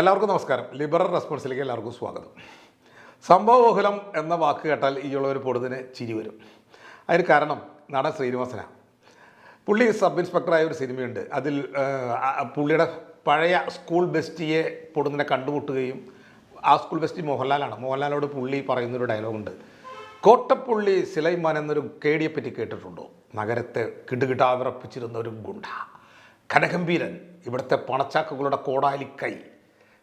എല്ലാവർക്കും നമസ്കാരം. ലിബറൽ റെസ്പോൺസിലേക്ക് എല്ലാവർക്കും സ്വാഗതം. സംഭവബഹുലം എന്ന വാക്ക് കേട്ടാൽ ഈ ഉള്ളൊരു പൊടുതിന് ചിരി വരും. അതിന് കാരണം നടൻ ശ്രീനിവാസനാണ്. പുള്ളി സബ് ഇൻസ്പെക്ടറായ ഒരു സിനിമയുണ്ട്. അതിൽ പുള്ളിയുടെ പഴയ സ്കൂൾ ബെസ്റ്റിയെ പൊടുതിനെ കണ്ടുമുട്ടുകയും ആ സ്കൂൾ ബെസ്റ്റി മോഹൻലാലാണ്. മോഹൻലാലോട് പുള്ളി പറയുന്നൊരു ഡയലോഗുണ്ട്. കോട്ടപ്പുള്ളി സിലൈമാൻ എന്നൊരു കേടിയെപ്പറ്റി കേട്ടിട്ടുണ്ടോ? നഗരത്തെ കിടുകിടാവിറപ്പിച്ചിരുന്ന ഒരു ഗുണ്ട, കനഗംഭീരൻ, ഇവിടുത്തെ പണച്ചാക്കുകളുടെ കോടാലിക്കൈ,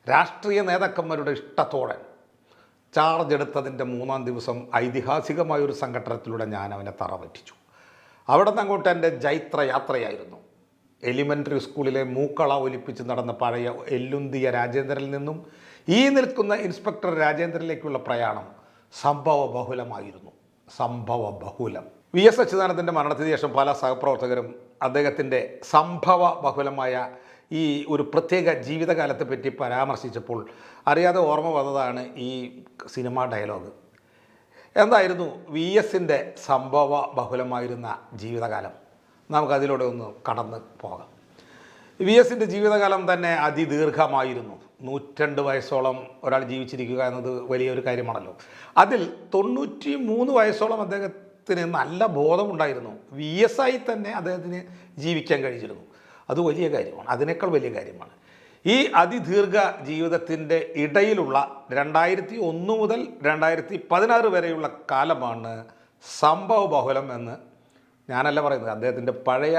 രാഷ്ട്രീയ നേതാക്കന്മാരുടെ ഇഷ്ടത്തോടൻ. ചാർജ് എടുത്തതിൻ്റെ 3-ാം ദിവസം ഐതിഹാസികമായൊരു സംഘടനത്തിലൂടെ ഞാൻ അവനെ തറ പറ്റിച്ചു. അവിടെ നിന്ന് അങ്ങോട്ട് എൻ്റെ ജൈത്രയാത്രയായിരുന്നു. എലിമെൻ്ററി സ്കൂളിലെ മൂക്കള ഒലിപ്പിച്ച് നടന്ന പഴയ എല്ലുന്തിയ രാജേന്ദ്രനിൽ നിന്നും ഈ നിൽക്കുന്ന ഇൻസ്പെക്ടർ രാജേന്ദ്രനിലേക്കുള്ള പ്രയാണം സംഭവബഹുലമായിരുന്നു. സംഭവബഹുലം. VS അച്യുതാനന്ദൻ്റെ മരണത്തിന് ശേഷം പല സഹപ്രവർത്തകരും അദ്ദേഹത്തിൻ്റെ സംഭവബഹുലമായ ഈ ഒരു പ്രത്യേക ജീവിതകാലത്തെ പറ്റി പരാമർശിച്ചപ്പോൾ അറിയാതെ ഓർമ്മ വന്നതാണ് ഈ സിനിമ ഡയലോഗ്. എന്തായിരുന്നു VSൻ്റെ സംഭവ ബഹുലമായിരുന്ന ജീവിതകാലം? നമുക്കതിലൂടെ ഒന്ന് കടന്ന് പോകാം. VSൻ്റെ ജീവിതകാലം തന്നെ അതിദീർഘമായിരുന്നു. 102 വയസ്സോളം ഒരാൾ ജീവിച്ചിരിക്കുക എന്നത് വലിയൊരു കാര്യമാണല്ലോ. അതിൽ 93 വയസ്സോളം അദ്ദേഹത്തിന് നല്ല ബോധമുണ്ടായിരുന്നു. VS ആയി തന്നെ അദ്ദേഹത്തിന് ജീവിക്കാൻ കഴിഞ്ഞിരുന്നു. അത് വലിയ കാര്യമാണ്. അതിനേക്കാൾ വലിയ കാര്യമാണ് ഈ അതിദീർഘ ജീവിതത്തിൻ്റെ ഇടയിലുള്ള 2001 മുതൽ 2016 വരെയുള്ള കാലമാണ് സംഭവബഹുലം എന്ന് ഞാനല്ല പറയുന്നത്, അദ്ദേഹത്തിൻ്റെ പഴയ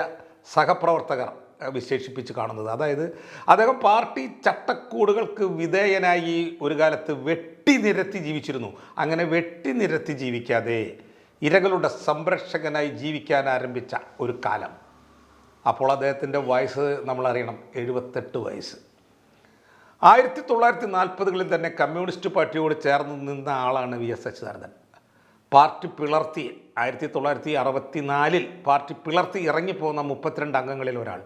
സഹപ്രവർത്തകർ വിശേഷിപ്പിച്ച് കാണുന്നത്. അതായത് അദ്ദേഹം പാർട്ടി ചട്ടക്കൂടുകൾക്ക് വിധേയനായി ഒരു കാലത്ത് വെട്ടിനിരത്തി ജീവിച്ചിരുന്നു. അങ്ങനെ വെട്ടിനിരത്തി ജീവിക്കാതെ ഇരകളുടെ സംരക്ഷകനായി ജീവിക്കാൻ ആരംഭിച്ച ഒരു കാലം. അപ്പോൾ അദ്ദേഹത്തിൻ്റെ വയസ്സ് നമ്മളറിയണം, 78 വയസ്സ്. 1940കളിൽ തന്നെ കമ്മ്യൂണിസ്റ്റ് പാർട്ടിയോട് ചേർന്ന് നിന്ന ആളാണ് VS അച്യുതാനന്ദൻ. പാർട്ടി പിളർത്തി 1964 പാർട്ടി പിളർത്തി ഇറങ്ങിപ്പോകുന്ന 32 അംഗങ്ങളിൽ ഒരാൾ.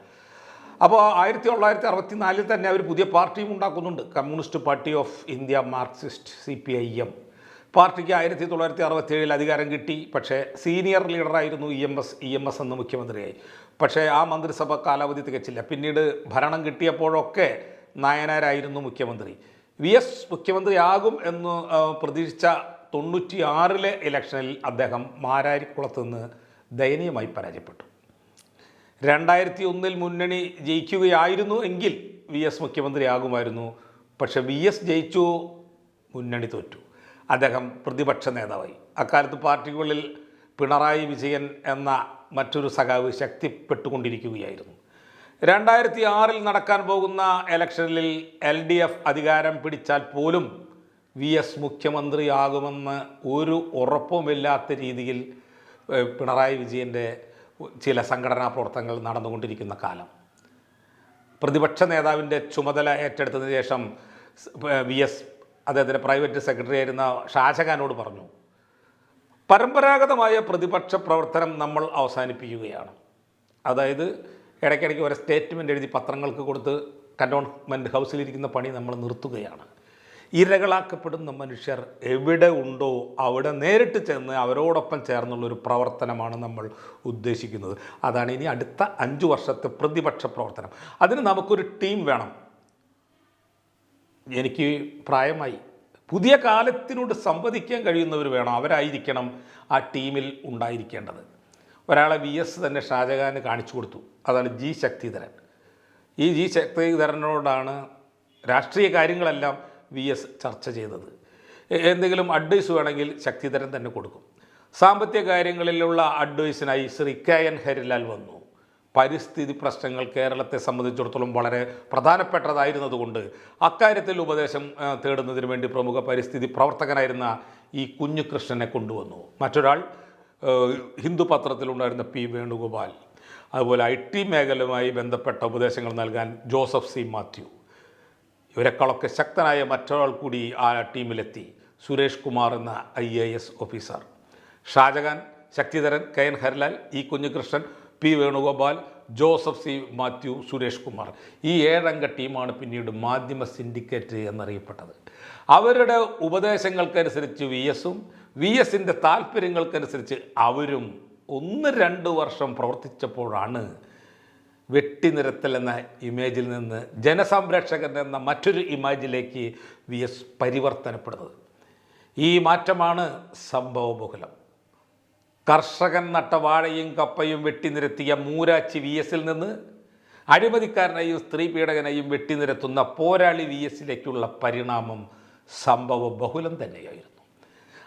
അപ്പോൾ 1964 തന്നെ അവർ പുതിയ പാർട്ടിയും ഉണ്ടാക്കുന്നുണ്ട്, communist party of India Marxist CPIM. പാർട്ടിക്ക് 1967 അധികാരം കിട്ടി. പക്ഷേ സീനിയർ ലീഡറായിരുന്നു EMS എന്ന മുഖ്യമന്ത്രിയായി. പക്ഷേ ആ മന്ത്രിസഭ കാലാവധി തികച്ചില്ല. പിന്നീട് ഭരണം കിട്ടിയപ്പോഴൊക്കെ നായനാരായിരുന്നു മുഖ്യമന്ത്രി. VS മുഖ്യമന്ത്രിയാകും എന്ന് പ്രതീക്ഷിച്ച 96 ഇലക്ഷനിൽ അദ്ദേഹം മാരാരിക്കുളത്ത് നിന്ന് ദയനീയമായി പരാജയപ്പെട്ടു. 2001 മുന്നണി ജയിക്കുകയായിരുന്നു എങ്കിൽ VS മുഖ്യമന്ത്രിയാകുമായിരുന്നു. പക്ഷേ VS ജയിച്ചു, മുന്നണി തോറ്റു. അദ്ദേഹം പ്രതിപക്ഷ നേതാവായി. അക്കാലത്ത് പാർട്ടിക്കുള്ളിൽ പിണറായി വിജയൻ എന്ന മറ്റൊരു സഖാവ് ശക്തിപ്പെട്ടുകൊണ്ടിരിക്കുകയായിരുന്നു. 2006 നടക്കാൻ പോകുന്ന ഇലക്ഷനിൽ LDF അധികാരം പിടിച്ചാൽ പോലും VS മുഖ്യമന്ത്രിയാകുമെന്ന് ഒരു ഉറപ്പുമില്ലാത്ത രീതിയിൽ പിണറായി വിജയൻ്റെ ചില സംഘടനാ പ്രവർത്തനങ്ങൾ നടന്നുകൊണ്ടിരിക്കുന്ന കാലം. പ്രതിപക്ഷ നേതാവിൻ്റെ ചുമതല ഏറ്റെടുത്തതിന് ശേഷം VS അദ്ദേഹത്തിൻ്റെ പ്രൈവറ്റ് സെക്രട്ടറി ആയിരുന്ന ഷാജഹാനോട് പറഞ്ഞു, പരമ്പരാഗതമായ പ്രതിപക്ഷ പ്രവർത്തനം നമ്മൾ അവസാനിപ്പിക്കുകയാണ്. അതായത് ഇടയ്ക്കിടയ്ക്ക് ഒരു സ്റ്റേറ്റ്മെൻ്റ് എഴുതി പത്രങ്ങൾക്ക് കൊടുത്ത് കൻ്റോൺമെൻറ്റ് ഹൗസിലിരിക്കുന്ന പണി നമ്മൾ നിർത്തുകയാണ്. ഇരകളാക്കപ്പെടുന്ന മനുഷ്യർ എവിടെ ഉണ്ടോ അവിടെ നേരിട്ട് ചെന്ന് അവരോടൊപ്പം ചേർന്നുള്ളൊരു പ്രവർത്തനമാണ് നമ്മൾ ഉദ്ദേശിക്കുന്നത്. അതാണ് ഇനി അടുത്ത 5 വർഷത്തെ പ്രതിപക്ഷ പ്രവർത്തനം. അതിന് നമുക്കൊരു ടീം വേണം. എനിക്ക് പ്രായമായി, പുതിയ കാലത്തിനോട് സംവദിക്കാൻ കഴിയുന്നവർ വേണം, അവരായിരിക്കണം ആ ടീമിൽ ഉണ്ടായിരിക്കേണ്ടത്. ഒരാളെ VS തന്നെ ഷാജഹാന് കാണിച്ചു കൊടുത്തു. അതാണ് G ശക്തിധരൻ. ഈ G ശക്തിധരനോടാണ് രാഷ്ട്രീയ കാര്യങ്ങളെല്ലാം VS ചർച്ച ചെയ്തത്. എന്തെങ്കിലും അഡ്വൈസ് വേണമെങ്കിൽ ശക്തിധരൻ തന്നെ കൊടുക്കും. സാമ്പത്തിക കാര്യങ്ങളിലുള്ള അഡ്വൈസിനായി ശ്രീ KN ഹരിലാൽ വന്നു. പരിസ്ഥിതി പ്രശ്നങ്ങൾ കേരളത്തെ സംബന്ധിച്ചിടത്തോളം വളരെ പ്രധാനപ്പെട്ടതായിരുന്നതുകൊണ്ട് അക്കാര്യത്തിൽ ഉപദേശം തേടുന്നതിന് വേണ്ടി പ്രമുഖ പരിസ്ഥിതി പ്രവർത്തകനായിരുന്ന ഈ കുഞ്ഞുകൃഷ്ണനെ കൊണ്ടുവന്നു. മറ്റൊരാൾ ഹിന്ദു പത്രത്തിലുണ്ടായിരുന്ന P വേണുഗോപാൽ. അതുപോലെ IT മേഖലയുമായി ബന്ധപ്പെട്ട ഉപദേശങ്ങൾ നൽകാൻ ജോസഫ് C മാത്യു. ഇവരെക്കാളൊക്കെ ശക്തനായ മറ്റൊരാൾ കൂടി ആ ടീമിലെത്തി, സുരേഷ് കുമാർ എന്ന IAS officer. Shajahan, Shakthidharan, KN Harilal, E Kunhikrishnan, P Venugopal, Joseph C Mathew, Suresh Kumar. ഈ 7 അംഗ ടീമാണ് പിന്നീട് മാധ്യമ സിൻഡിക്കേറ്റ് എന്നറിയപ്പെട്ടത്. അവരുടെ ഉപദേശങ്ങൾക്കനുസരിച്ച് VSഉം VSൻ്റെ താല്പര്യങ്ങൾക്കനുസരിച്ച് അവരും 1-2 വർഷം പ്രവർത്തിച്ചപ്പോഴാണ് വെട്ടിനിരത്തൽ എന്ന ഇമേജിൽ നിന്ന് ജനസംരക്ഷകൻ എന്ന മറ്റൊരു ഇമേജിലേക്ക് VS പരിവർത്തനപ്പെടുന്നത്. ഈ മാറ്റമാണ് സംഭവബഹുലം. കർഷകൻ നട്ട വാഴയും കപ്പയും വെട്ടിനിരത്തിയ മൂരാച്ചി VSൽ നിന്ന് അഴിമതിക്കാരനെയും സ്ത്രീ പീഡകനെയും വെട്ടിനിരത്തുന്ന പോരാളി VSലേക്കുള്ള പരിണാമം സംഭവബഹുലം തന്നെയായിരുന്നു.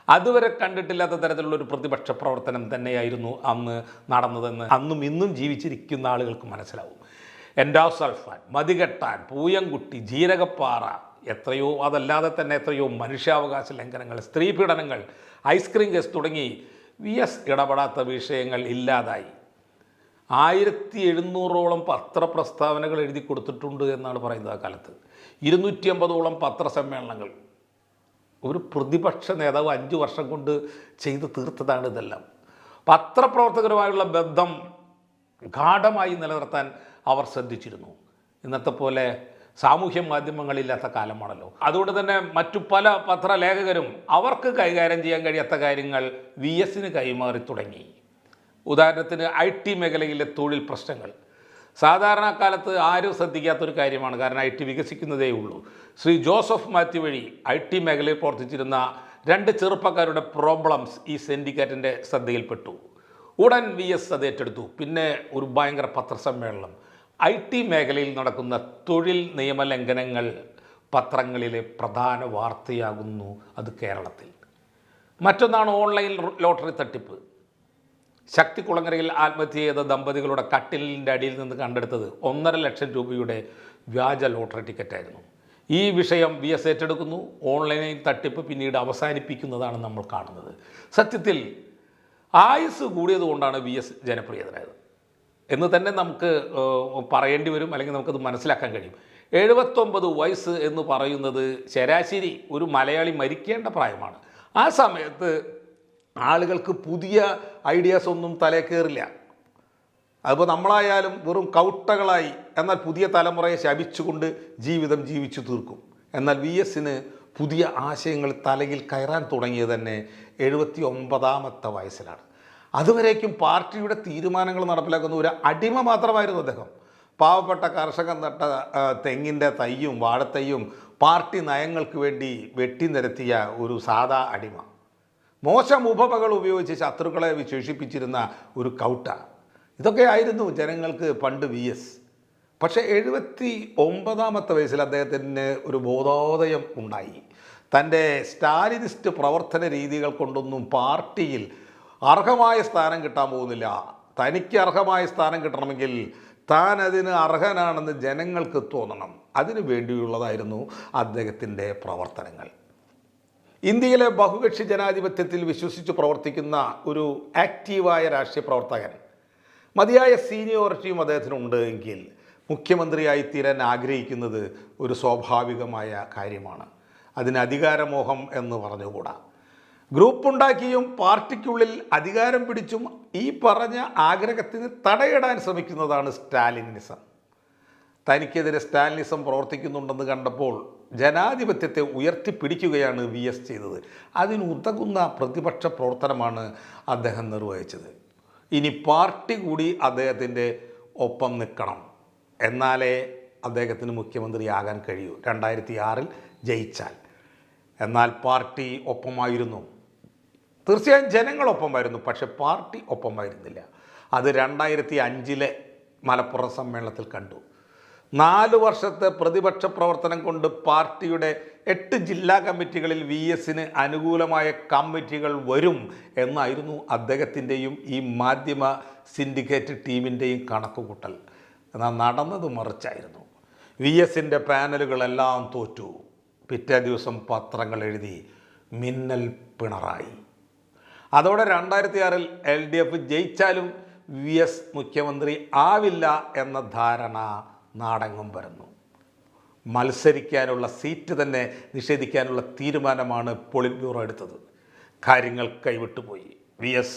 അതുവരെ കണ്ടിട്ടില്ലാത്ത തരത്തിലുള്ള ഒരു പ്രതിപക്ഷ പ്രവർത്തനം തന്നെയായിരുന്നു അന്ന് നടന്നതെന്ന് അന്നും ഇന്നും ജീവിച്ചിരിക്കുന്ന ആളുകൾക്ക് മനസ്സിലാവും. എൻഡോസൾഫാൻ, മതികെട്ടാൻ, പൂയംകുട്ടി, ജീരകപ്പാറ, എത്രയോ അതല്ലാതെ തന്നെ എത്രയോ മനുഷ്യാവകാശ ലംഘനങ്ങൾ, സ്ത്രീ പീഡനങ്ങൾ, ഐസ്ക്രീം കേസ് തുടങ്ങി VS ഇടപെടാത്ത വിഷയങ്ങൾ ഇല്ലാതായി. 1700ഓളം പത്രപ്രസ്താവനകൾ എഴുതി കൊടുത്തിട്ടുണ്ട് എന്നാണ് പറയുന്നത്. ആ കാലത്ത് 250ഓളം പത്രസമ്മേളനങ്ങൾ. ഒരു പ്രതിപക്ഷ നേതാവ് 5 വർഷം കൊണ്ട് ചെയ്ത് തീർത്തതാണ് ഇതെല്ലാം. പത്രപ്രവർത്തകരുമായുള്ള ബന്ധം ഗാഢമായി നിലനിർത്താൻ അവർ ശ്രദ്ധിച്ചിരുന്നു. ഇന്നത്തെ പോലെ സാമൂഹ്യ മാധ്യമങ്ങളില്ലാത്ത കാലമാണല്ലോ. അതുകൊണ്ട് തന്നെ മറ്റു പല പത്രലേഖകരും അവർക്ക് കൈകാര്യം ചെയ്യാൻ കഴിയാത്ത കാര്യങ്ങൾ VSന് കൈമാറി തുടങ്ങി. ഉദാഹരണത്തിന് IT മേഖലയിലെ തൊഴിൽ പ്രശ്നങ്ങൾ. സാധാരണ കാലത്ത് ആരും ശ്രദ്ധിക്കാത്തൊരു കാര്യമാണ്, കാരണം IT വികസിക്കുന്നതേ ഉള്ളൂ. ശ്രീ ജോസഫ് മാത്യു വഴി IT മേഖലയിൽ പ്രവർത്തിച്ചിരുന്ന 2 ചെറുപ്പക്കാരുടെ പ്രോബ്ലംസ് ഈ സിൻഡിക്കേറ്റിൻ്റെ ശ്രദ്ധയിൽപ്പെട്ടു. ഉടൻ VS അത് ഏറ്റെടുത്തു. പിന്നെ ഒരു ഭയങ്കര പത്രസമ്മേളനം. IT മേഖലയിൽ നടക്കുന്ന തൊഴിൽ നിയമലംഘനങ്ങൾ പത്രങ്ങളിലെ പ്രധാന വാർത്തയാകുന്നു. അത് കേരളത്തിൽ. മറ്റൊന്നാണ് ഓൺലൈൻ ലോട്ടറി തട്ടിപ്പ്. ശക്തികുളങ്ങരയിൽ ആത്മഹത്യ ചെയ്ത ദമ്പതികളുടെ കട്ടിലിൻ്റെ അടിയിൽ നിന്ന് കണ്ടെടുത്തത് 1.5 ലക്ഷം രൂപയുടെ വ്യാജ ലോട്ടറി ടിക്കറ്റായിരുന്നു. ഈ വിഷയം VS ഏറ്റെടുക്കുന്നു. ഓൺലൈൻ തട്ടിപ്പ് പിന്നീട് അവസാനിപ്പിക്കുന്നതാണ് നമ്മൾ കാണുന്നത്. സത്യത്തിൽ ആയുസ് കൂടിയതുകൊണ്ടാണ് VS ജനപ്രിയതനായത് എന്ന് തന്നെ നമുക്ക് പറയേണ്ടി വരും, അല്ലെങ്കിൽ നമുക്കത് മനസ്സിലാക്കാൻ കഴിയും. 79 വയസ്സ് എന്ന് പറയുന്നത് ശരാശരി ഒരു മലയാളി മരിക്കേണ്ട പ്രായമാണ്. ആ സമയത്ത് ആളുകൾക്ക് പുതിയ ഐഡിയാസ് ഒന്നും തലേ കയറില്ല. അതിപ്പോൾ നമ്മളായാലും വെറും കൗട്ടകളായി, എന്നാൽ പുതിയ തലമുറയെ ശപിച്ചുകൊണ്ട് ജീവിതം ജീവിച്ചു തീർക്കും. എന്നാൽ VSന് പുതിയ ആശയങ്ങൾ തലയിൽ കയറാൻ തുടങ്ങിയത് തന്നെ 79ാമത്തെ വയസ്സിലാണ്. അതുവരേക്കും പാർട്ടിയുടെ തീരുമാനങ്ങൾ നടപ്പിലാക്കുന്ന ഒരു അടിമ മാത്രമായിരുന്നു അദ്ദേഹം. പാവപ്പെട്ട കർഷകൻ നട്ട തെങ്ങിൻ്റെ തയ്യും വാഴത്തയ്യും പാർട്ടി നയങ്ങൾക്ക് വേണ്ടി വെട്ടിനിരത്തിയ ഒരു സാധാ അടിമ. മോശം ഉപമകൾ ഉപയോഗിച്ച് ശത്രുക്കളെ വിശേഷിപ്പിച്ചിരുന്ന ഒരു കൗട്ട. ഇതൊക്കെയായിരുന്നു ജനങ്ങൾക്ക് പണ്ട് VS. പക്ഷേ 79ാമത്തെ വയസ്സിൽ അദ്ദേഹത്തിന് ഒരു ബോധോദയം ഉണ്ടായി. തൻ്റെ സ്റ്റാലിനിസ്റ്റ് പ്രവർത്തന രീതികൾ കൊണ്ടൊന്നും പാർട്ടിയിൽ അർഹമായ സ്ഥാനം കിട്ടാൻ പോകുന്നില്ല. തനിക്ക് അർഹമായ സ്ഥാനം കിട്ടണമെങ്കിൽ താൻ അതിന് അർഹനാണെന്ന് ജനങ്ങൾക്ക് തോന്നണം. അതിനു വേണ്ടിയുള്ളതായിരുന്നു അദ്ദേഹത്തിൻ്റെ പ്രവർത്തനങ്ങൾ. ഇന്ത്യയിലെ ബഹുകക്ഷി ജനാധിപത്യത്തിൽ വിശ്വസിച്ച് പ്രവർത്തിക്കുന്ന ഒരു ആക്റ്റീവായ രാഷ്ട്രീയ പ്രവർത്തകൻ, മതിയായ സീനിയോറിറ്റിയും അദ്ദേഹത്തിനുണ്ട് എങ്കിൽ മുഖ്യമന്ത്രിയായി തീരാൻ ആഗ്രഹിക്കുന്നത് ഒരു സ്വാഭാവികമായ കാര്യമാണ്. അതിന് അധികാരമോഹം എന്ന് പറഞ്ഞുകൂടാ. ഗ്രൂപ്പുണ്ടാക്കിയും പാർട്ടിക്കുള്ളിൽ അധികാരം പിടിച്ചും ഈ പറഞ്ഞ ആഗ്രഹത്തിന് തടയിടാൻ ശ്രമിക്കുന്നതാണ് സ്റ്റാലിനിസം. തനിക്കെതിരെ സ്റ്റാലിനിസം പ്രവർത്തിക്കുന്നുണ്ടെന്ന് കണ്ടപ്പോൾ ജനാധിപത്യത്തെ ഉയർത്തിപ്പിടിക്കുകയാണ് VS ചെയ്തത്. അതിനുതകുന്ന പ്രതിപക്ഷ പ്രവർത്തനമാണ് അദ്ദേഹം നിർവഹിച്ചത്. ഇനി പാർട്ടി കൂടി അദ്ദേഹത്തിൻ്റെ ഒപ്പം നിൽക്കണം, എന്നാലേ അദ്ദേഹത്തിന് മുഖ്യമന്ത്രിയാകാൻ കഴിയൂ 2006 ജയിച്ചാൽ. എന്നാൽ പാർട്ടി ഒപ്പമായിരുന്നു. തീർച്ചയായും ജനങ്ങളൊപ്പമായിരുന്നു, പക്ഷെ പാർട്ടി ഒപ്പമായിരുന്നില്ല. അത് 2005 മലപ്പുറം സമ്മേളനത്തിൽ കണ്ടു. 4 വർഷത്തെ പ്രതിപക്ഷ പ്രവർത്തനം കൊണ്ട് പാർട്ടിയുടെ 8 ജില്ലാ കമ്മിറ്റികളിൽ VSന് അനുകൂലമായ കമ്മിറ്റികൾ വരും എന്നായിരുന്നു അദ്ദേഹത്തിൻ്റെയും ഈ മാധ്യമ സിൻഡിക്കേറ്റ് ടീമിൻ്റെയും കണക്കുകൂട്ടൽ. എന്നാൽ നടന്നത് മറിച്ചായിരുന്നു. VSൻ്റെ പാനലുകളെല്ലാം തോറ്റു. പിറ്റേ ദിവസം പത്രങ്ങൾ എഴുതി മിന്നൽ പിണറായി. അതോടെ 2006 LDF ജയിച്ചാലും VS മുഖ്യമന്ത്രി ആവില്ല എന്ന ധാരണ നാടെങ്ങും വരുന്നു. മത്സരിക്കാനുള്ള സീറ്റ് തന്നെ നിഷേധിക്കാനുള്ള തീരുമാനമാണ് പോളിറ്റ് ബ്യൂറോ എടുത്തത്. കാര്യങ്ങൾ കൈവിട്ടുപോയി. VS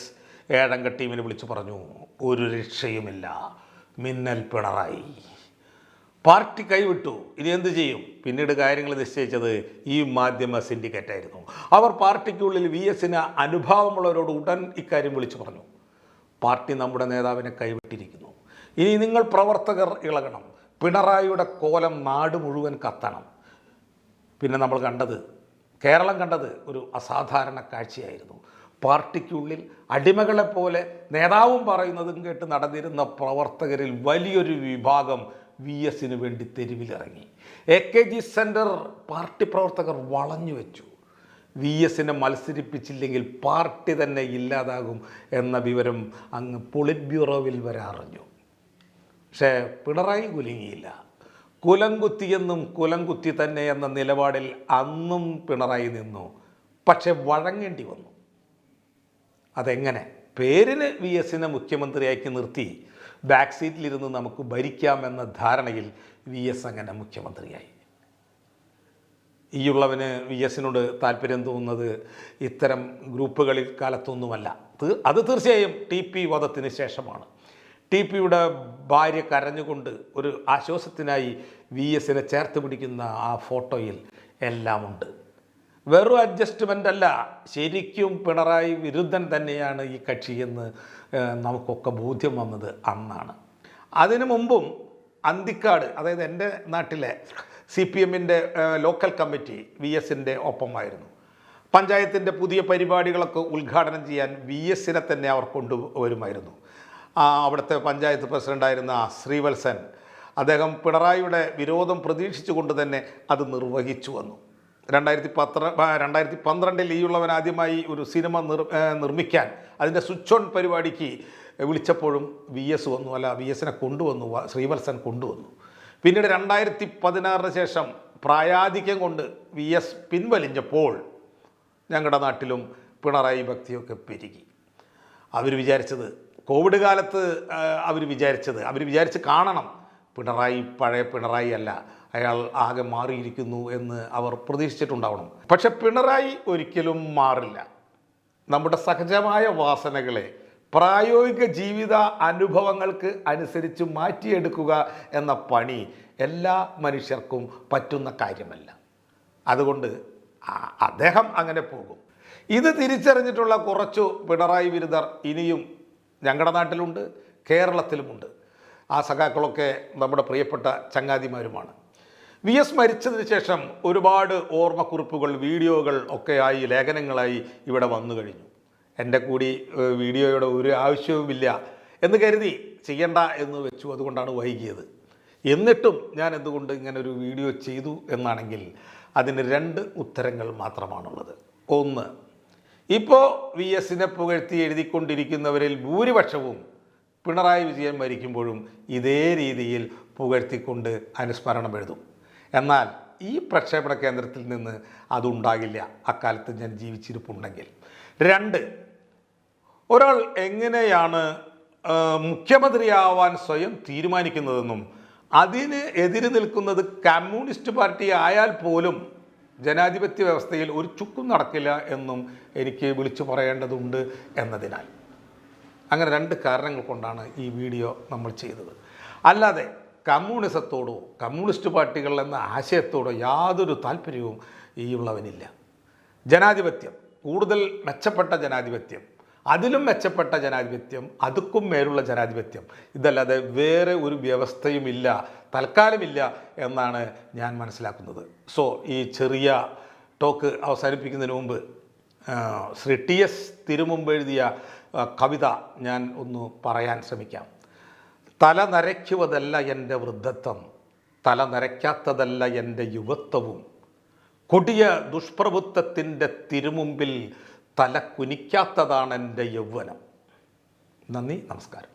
ഏഴംഗ ടീമിനെ വിളിച്ചു പറഞ്ഞു, ഒരു രക്ഷയുമില്ല, മിന്നൽ പിണറായി. പാർട്ടി കൈവിട്ടു. ഇനി എന്ത് ചെയ്യും? പിന്നീട് കാര്യങ്ങൾ നിശ്ചയിച്ചത് ഈ മാധ്യമ സിൻഡിക്കേറ്റായിരുന്നു. അവർ പാർട്ടിക്കുള്ളിൽ VSന് അനുഭാവമുള്ളവരോട് ഉടൻ ഇക്കാര്യം വിളിച്ചു പറഞ്ഞു. പാർട്ടി നമ്മുടെ നേതാവിനെ കൈവിട്ടിരിക്കുന്നു. ഇനി നിങ്ങൾ പ്രവർത്തകർ ഇളകണം, പിണറായിയുടെ കോലം നാട് മുഴുവൻ കത്തണം. പിന്നെ നമ്മൾ കണ്ടത്, കേരളം കണ്ടത് ഒരു അസാധാരണ കാഴ്ചയായിരുന്നു. പാർട്ടിക്കുള്ളിൽ അടിമകളെപ്പോലെ നേതാവും പറയുന്നതും കേട്ട് നടന്നിരുന്ന പ്രവർത്തകരിൽ വലിയൊരു വിഭാഗം VSന് വേണ്ടി തെരുവിലിറങ്ങി. AKG സെൻറ്റർ പാർട്ടി പ്രവർത്തകർ വളഞ്ഞു വെച്ചു. VSനെ മത്സരിപ്പിച്ചില്ലെങ്കിൽ പാർട്ടി തന്നെ ഇല്ലാതാകും എന്ന വിവരം അങ്ങ് പൊളിറ്റ് ബ്യൂറോവിൽ വരെ അറിഞ്ഞു. പക്ഷേ പിണറായി കുലുങ്ങിയില്ല. കുലംകുത്തിയെന്നും കുലംകുത്തി തന്നെ എന്ന നിലപാടിൽ അന്നും പിണറായി നിന്നു. പക്ഷെ വഴങ്ങേണ്ടി വന്നു. അതെങ്ങനെ? പേരിന് VSനെ മുഖ്യമന്ത്രിയാക്കി നിർത്തി ബാക്ക് സീറ്റിലിരുന്ന് നമുക്ക് ഭരിക്കാമെന്ന ധാരണയിൽ VS അങ്ങനെ മുഖ്യമന്ത്രിയായി. ഈയുള്ളവന് VSനോട് താല്പര്യം തോന്നുന്നത് ഇത്തരം ഗ്രൂപ്പുകളിൽ കാലത്തൊന്നുമല്ല. അത് തീർച്ചയായും TP വധത്തിന് ശേഷമാണ്. TPയുടെ ഭാര്യ കരഞ്ഞുകൊണ്ട് ഒരു ആശ്വാസത്തിനായി VSനെ ചേർത്ത് പിടിക്കുന്ന ആ ഫോട്ടോയിൽ എല്ലാമുണ്ട്. വെറും അഡ്ജസ്റ്റ്മെൻ്റ് അല്ല, ശരിക്കും പിണറായി വിരുദ്ധൻ തന്നെയാണ് ഈ കക്ഷിയെന്ന് നമുക്കൊക്കെ ബോധ്യം വന്നത് അന്നാണ്. അതിനു മുമ്പും അന്തിക്കാട്, അതായത് എൻ്റെ നാട്ടിലെ CPMൻ്റെ ലോക്കൽ കമ്മിറ്റി VSൻ്റെ ഒപ്പമായിരുന്നു. പഞ്ചായത്തിൻ്റെ പുതിയ പരിപാടികളൊക്കെ ഉദ്ഘാടനം ചെയ്യാൻ VSനെ തന്നെ അവർ കൊണ്ടുവരുമായിരുന്നു. അവിടുത്തെ പഞ്ചായത്ത് പ്രസിഡൻ്റായിരുന്ന ശ്രീവത്സൻ, അദ്ദേഹം പിണറായിയുടെ വിരോധം പ്രതീക്ഷിച്ചുകൊണ്ട് തന്നെ അത് നിർവഹിച്ചു വന്നു. 2012 ഈയുള്ളവൻ ആദ്യമായി ഒരു സിനിമ നിർമ്മിക്കാൻ അതിൻ്റെ സ്വിച്ച് ഓൺ പരിപാടിക്ക് വിളിച്ചപ്പോഴും VS വന്നു. അല്ല, VSനെ കൊണ്ടുവന്നു, ശ്രീവത്സൻ കൊണ്ടുവന്നു. പിന്നീട് 2016 ശേഷം പ്രായാധിക്യം കൊണ്ട് VS പിൻവലിഞ്ഞപ്പോൾ ഞങ്ങളുടെ നാട്ടിലും പിണറായി ഭക്തിയൊക്കെ പെരുകി. അവർ വിചാരിച്ചത്, കോവിഡ് കാലത്ത് അവർ വിചാരിച്ച് കാണണം, പിണറായി പഴയ പിണറായി അല്ല, അയാൾ ആകെ മാറിയിരിക്കുന്നു എന്ന് അവർ പ്രതീക്ഷിച്ചിട്ടുണ്ടാവണം. പക്ഷെ പിണറായി ഒരിക്കലും മാറില്ല. നമ്മുടെ സഹജമായ വാസനകളെ പ്രായോഗിക ജീവിത അനുഭവങ്ങൾക്ക് അനുസരിച്ച് മാറ്റിയെടുക്കുക എന്ന പണി എല്ലാ മനുഷ്യർക്കും പറ്റുന്ന കാര്യമല്ല. അതുകൊണ്ട് അദ്ദേഹം അങ്ങനെ പോകും. ഇത് തിരിച്ചറിഞ്ഞിട്ടുള്ള കുറച്ചു പിണറായി വിരുദ്ധർ ഇനിയും ഞങ്ങളുടെ നാട്ടിലുണ്ട്, കേരളത്തിലുമുണ്ട്. ആ സഖാക്കളൊക്കെ നമ്മുടെ പ്രിയപ്പെട്ട ചങ്ങാതിമാരുമാണ്. VS മരിച്ചതിന് ശേഷം ഒരുപാട് ഓർമ്മക്കുറിപ്പുകൾ, വീഡിയോകൾ ഒക്കെയായി, ലേഖനങ്ങളായി ഇവിടെ വന്നു കഴിഞ്ഞു. എൻ്റെ കൂടി വീഡിയോയുടെ ഒരു ആവശ്യവുമില്ല എന്ന് കരുതി ചെയ്യണ്ട എന്ന് വെച്ചു. അതുകൊണ്ടാണ് വൈകിയത്. എന്നിട്ടും ഞാൻ എന്തുകൊണ്ട് ഇങ്ങനൊരു വീഡിയോ ചെയ്തു എന്നാണെങ്കിൽ അതിന് 2 ഉത്തരങ്ങൾ മാത്രമാണുള്ളത്. ഒന്ന്, ഇപ്പോൾ VSനെ പുകഴ്ത്തി എഴുതിക്കൊണ്ടിരിക്കുന്നവരിൽ ഭൂരിപക്ഷവും പിണറായി വിജയൻ മരിക്കുമ്പോഴും ഇതേ രീതിയിൽ പുകഴ്ത്തിക്കൊണ്ട് അനുസ്മരണം എഴുതും. എന്നാൽ ഈ പ്രക്ഷേപണ കേന്ദ്രത്തിൽ നിന്ന് അതുണ്ടാകില്ല, അക്കാലത്ത് ഞാൻ ജീവിച്ചിരിപ്പുണ്ടെങ്കിൽ. 2, ഒരാൾ എങ്ങനെയാണ് മുഖ്യമന്ത്രിയാവാൻ സ്വയം തീരുമാനിക്കുന്നതെന്നും അതിന് എതിര് നിൽക്കുന്നത് കമ്മ്യൂണിസ്റ്റ് പാർട്ടി ആയാൽ പോലും ജനാധിപത്യ വ്യവസ്ഥയിൽ ഒരു ചുക്കും നടക്കില്ല എന്നും എനിക്ക് വിളിച്ചു പറയേണ്ടതുണ്ട് എന്നതിനാൽ. അങ്ങനെ 2 കാരണങ്ങൾ കൊണ്ടാണ് ഈ വീഡിയോ നമ്മൾ ചെയ്തത്. അല്ലാതെ കമ്മ്യൂണിസത്തോടോ കമ്മ്യൂണിസ്റ്റ് പാർട്ടികൾ എന്ന ആശയത്തോടോ യാതൊരു താല്പര്യവും ഈ ഉള്ളവനില്ല. ജനാധിപത്യം, കൂടുതൽ മെച്ചപ്പെട്ട ജനാധിപത്യം, അതിലും മെച്ചപ്പെട്ട ജനാധിപത്യം, അതുക്കും മേലുള്ള ജനാധിപത്യം, ഇതല്ലാതെ വേറെ ഒരു വ്യവസ്ഥയുമില്ല, തൽക്കാലമില്ല എന്നാണ് ഞാൻ മനസ്സിലാക്കുന്നത്. സോ ഈ ചെറിയ ടോക്ക് അവസാനിപ്പിക്കുന്നതിന് മുമ്പ് ശ്രീ TS തിരുമുമ്പ് എഴുതിയ കവിത ഞാൻ ഒന്ന് പറയാൻ ശ്രമിക്കാം. തല നരയ്ക്കുവതല്ല എൻ്റെ വൃദ്ധത്വം, തല നരയ്ക്കാത്തതല്ല എൻ്റെ യുവത്വവും, കൊടിയ ദുഷ്പ്രഭുത്വത്തിൻ്റെ തിരുമുമ്പിൽ തല കുനിക്കാത്തതാണ് എൻ്റെ യൗവനം. നന്ദി, നമസ്കാരം.